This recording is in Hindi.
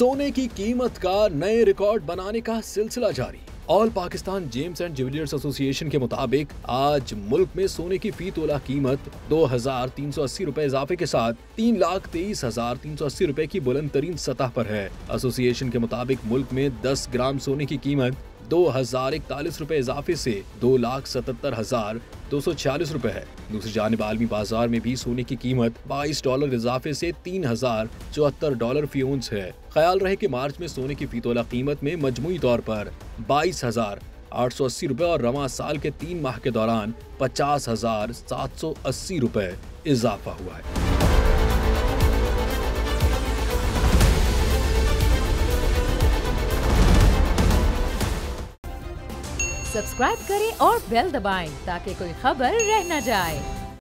सोने की कीमत का नए रिकॉर्ड बनाने का सिलसिला जारी। All Pakistan James and jewellers association के मुताबिक आज मुल्क में सोने की फी तोला कीमत 2,380 रुपए इजाफे के साथ 3,23,380 रुपए की बुलंद तरीन सतह पर है। एसोसिएशन के मुताबिक मुल्क में 10 ग्राम सोने की कीमत 2,041 रुपए इजाफे से 2,77,246 रुपए है। दूसरी जानिब आलमी बाजार में भी सोने की कीमत $22 इजाफे से $3,074 फी औंस है। ख्याल रहे कि मार्च में सोने की फी तोला कीमत में मजमूई तौर पर 22,880 रुपए और रवां साल के 3 माह के दौरान 50,780 रुपए इजाफा हुआ है। सब्सक्राइब करें और बेल दबाएं ताकि कोई खबर रह न जाए।